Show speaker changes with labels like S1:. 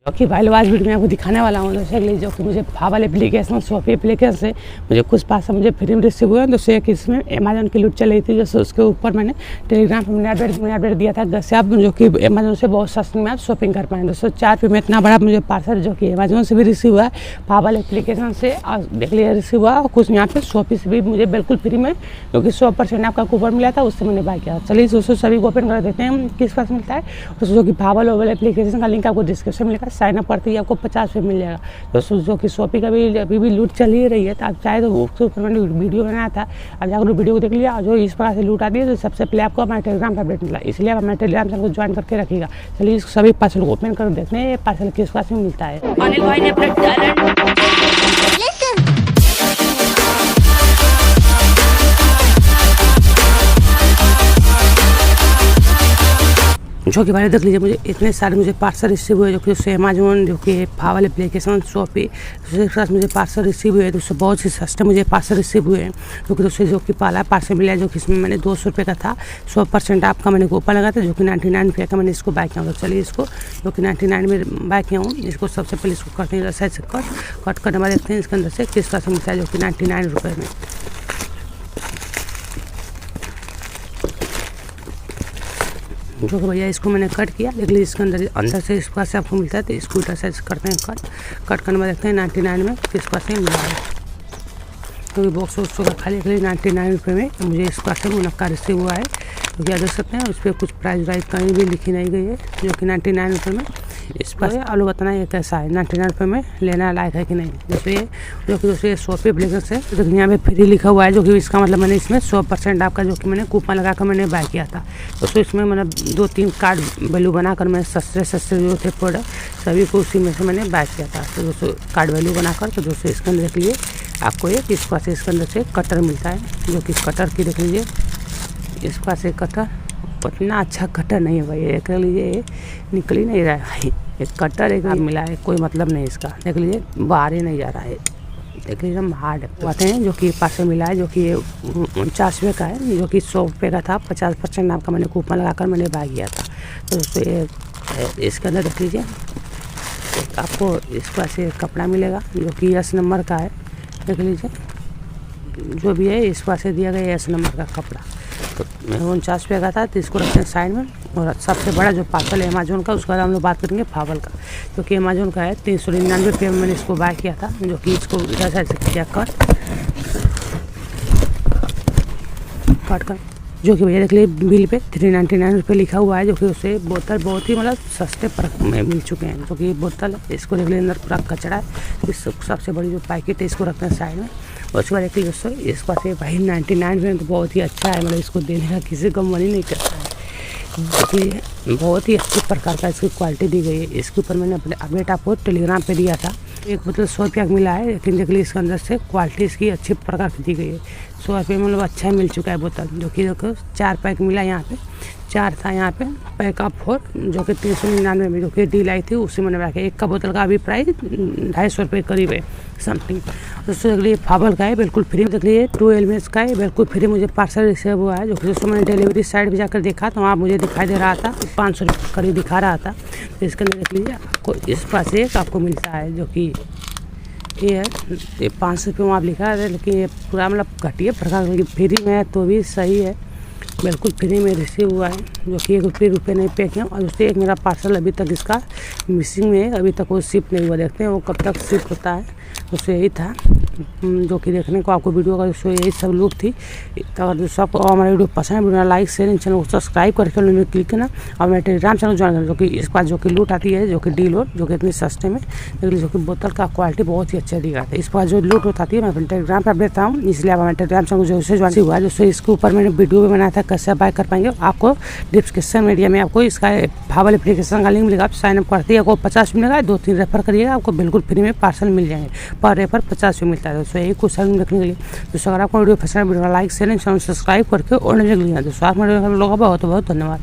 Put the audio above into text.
S1: Okay भाई, आज video में आपको दिखाने वाला हूँ दोस्तों के लिए जो कि मुझे फावल एप्लीकेशन शॉपी एप्लीकेशन से मुझे कुछ पास मुझे फ्री में रिसीव हुआ है। दोस्तों एक इसमें अमेजोन की लूट चल रही थी, जैसे उसके ऊपर मैंने टेलीग्राम पर मैंने अपडेट दिया था जैसे आप जो कि अमेजोन से बहुत सस्ते में आप शॉपिंग कर पाएँ। दोस्तों 4 रुपये में इतना बड़ा मुझे पार्सल जो कि अमेजोन से भी रिसीव हुआ है, फावल एप्लीकेशन से देख लिया रिसीव हुआ, और कुछ यहाँ पे शॉपी से भी मुझे बिल्कुल फ्री में जो कि 100% आपका कूपन मिला था, उससे मैंने बाय किया। चलिए दोस्तों सभी को ओपन कर देते हैं किस पास मिलता है। दोस्तों जो कि फावल एप्लीकेशन का लिंक आपको डिस्क्रिप्शन में मिलेगा, साइन अप करते ही आपको 50 रुपये मिल जाएगा। दोस्तों जो कि शॉपी का भी अभी भी लूट चल ही रही है, तो आप चाहे तो उसके ऊपर मैंने वीडियो बनाया था, आप जाकर वीडियो को देख लिया। और जो इस प्रकार से लूट आती है तो सबसे पहले आपको हमारे टेलीग्राम पर अपडेट मिला, इसलिए आप हमारे टेलीग्राम चैनल को ज्वाइन करके रखिएगा। चलिए सभी पार्सल को ओपन कर देखते हैं ये पार्सल किस पास में मिलता है। अनिल भाई ने अपना जो कि भाई देख लीजिए, मुझे इतने सारे मुझे पार्सल रिसीव हुए, जो कि उससे अमेजोन जो कि फावल एप्लीकेशन शॉपी उसके साथ मुझे पार्सल रिसीव हुए, तो उससे बहुत ही सस्ते मुझे पार्सल रिसीव हुए हैं। क्योंकि उससे जो कि पहला पार्सल मिला है जो कि इसमें मैंने 200 रुपये का था, 100% आपका मैंने कूपन लगा था जो कि 99 रुपये का मैंने इसको बाय किया हूँ। तो चलिए इसको जो कि 99 में बाय किया हूँ, इसको सबसे पहले इसको करते हैं साइड से कट करने बाद देखते हैं इसके अंदर से किस पास मिलता है, जो कि 99 रुपये में। जो कि भैया इसको मैंने कट किया, देख लीजिए इसके अंदर से इस पास से आपको मिलता है, तो इसको उल्टा साइड करते हैं कट करने में देखते हैं 99 में किस पास से मिला है। क्योंकि बॉक्स उसको खाली 99 रुपये में मुझे इस पास से मुनक्का रिसीव हुआ है। तो क्या देख सकते हैं उस पर कुछ प्राइस वाइज कहीं भी लिखी नहीं गई है, जो कि 99 रुपये में इस पास है। आलू बताना ये कैसा है, 99 रुपये में लेना लायक है कि नहीं। जैसे ये जो कि दोस्तों ये शॉपी एप्लीकेशन से तो यहाँ पे फ्री लिखा हुआ है, जो कि इसका मतलब मैंने इसमें 100% आपका जो कि मैंने कूपन लगा कर मैंने बाय किया था। दोस्तों इसमें मैंने 2-3 कार्ड वैल्यू बनाकर मैं सस्ते जो थे प्रोडक्ट सभी को उसी में से मैंने बाय किया था। तो दोस्तों कार्ड वैल्यू बनाकर, तो दोस्तों इसके अंदर देख लीजिए आपको ये इस पास इसके अंदर से कटर मिलता है, जो कि कटर की देख लीजिए इस पास से कटर उतना अच्छा कटर नहीं है भाई, देख लीजिए निकल ही नहीं रहा है भाई, एक कटर एक मिला है, कोई मतलब नहीं इसका, देख लीजिए बाहर ही नहीं जा रहा है, देख लीजिए हम हार्ड आते हैं। जो कि पास में मिला है, जो कि 49 रुपये का है, जो कि 100 रुपये का था, 50% आपका मैंने कूपन लगाकर मैंने बाय किया था। तो दोस्तों ये इसके अंदर देख लीजिए आपको इस पास से कपड़ा मिलेगा, जो कि S नंबर का है, देख लीजिए जो भी है इस पास से दिया गया S नंबर का कपड़ा। तो 49 रुपये का था, तो इसको रखते हैं साइड में। और सबसे बड़ा जो पार्सल है अमेजोन का, उसके बाद हम लोग बात करेंगे फावल का, जो कि अमेजोन का है 399 रुपये में मैंने इसको बाय किया था, जो कि इसको इधर साइड से किया कट कर, जो कि भैया देख लीजिए बिल पे 399 रुपये लिखा हुआ है, जो कि उसे बोतल बहुत ही मतलब सस्ते में मिल चुके हैं। जो कि बोतल है इसको देख लीजिए अंदर पूरा कचरा है, इस सबसे बड़ी जो पैकेट है इसको रखते हैं साइड में। और उसके बाद एक दोस्तों इस पास ये भाई 99 में तो बहुत ही अच्छा है, मतलब इसको देने का किसी को मन ही नहीं करता है, क्योंकि बहुत ही अच्छी प्रकार का इसकी क्वालिटी दी गई है। इसके ऊपर मैंने अपने अपडेट आपको टेलीग्राम पे दिया था, एक बोतल 100 रुपये का मिला है, लेकिन देख लीजिए इसके अंदर से क्वालिटी इसकी अच्छी प्रकार की दी गई है। 100 रुपये में मतलब अच्छा मिल चुका है बोतल, जो कि देखो 4 पैक मिला, यहाँ पे 4 था, यहाँ पे पैक ऑफ 4 जो कि 399 में जो कि डील आई थी उसी में रखा। एक का बोतल का अभी प्राइस 250 रुपये करीब है समथिंग। दोस्तों देख लीजिए फावल का है बिल्कुल फ्री, देख लीजिए 12 ml का है बिल्कुल फ्री मुझे पार्सल रिसीव हुआ है। जो कि दोस्तों मैंने डिलीवरी साइट पर जाकर देखा तो वहाँ मुझे दिखाई दे रहा था 500 रुपये करीब दिखा रहा था। तो इसके अंदर देख लीजिए आपको इस पास एक आपको मिलता है, जो कि ये है 500 रुपये वहाँ लिखा है, लेकिन ये पूरा मतलब घटिया प्रकार की फ्री में है तो भी सही है, बिल्कुल फ्री में रिसीव हुआ है, जो कि 1 रुपये नहीं पे किया। और उससे एक मेरा पार्सल अभी तक इसका मिसिंग में है, अभी तक वो शिप नहीं हुआ, देखते हैं वो कब तक शिप होता है। उससे यही था जो कि देखने को आपको वीडियो का जो यही सब लूट थी। तो अगर जो सबको हमारा वीडियो पसंद है, वीडियो लाइक शेयर, चैनल को सब्सक्राइब करके उन्होंने क्लिक करना और मेरे टेलीग्राम चैनल ज्वाइन करना, जो कि इस पास जो कि लूट आती है, जो कि डील हो, जो कि इतनी सस्ते में, लेकिन जो कि बोतल का क्वालिटी बहुत ही अच्छा दिखा था। इस पास जो लूट होती है मैं अपने टेलीग्राम पर अपडेट हूँ, इसलिए आप हमारे टेलीग्राम चैनल जो से ज्वाइन हुआ है। दोस्तों इसके ऊपर मैंने वीडियो भी बनाया था कैसे बाय कर पाएंगे, आपको डिस्क्रिप्शन मीडिया में आपको इसका फावल एप्लीकेशन का लिंक मिलेगा, आप साइन अप करते हैं आपको 50 मिलेगा, 2-3 रेफर करिएगा आपको बिल्कुल फ्री में पार्सल मिल जाएंगे, पर रेफर 50 रुपये मिलता है। दोस्तों यही कुछ रखने के लिए दोस्तों अगर आपको वीडियो पसंद है video like share channel subscribe करके और नजर लिया। दोस्तों आप मेरे लोगों का बहुत बहुत धन्यवाद।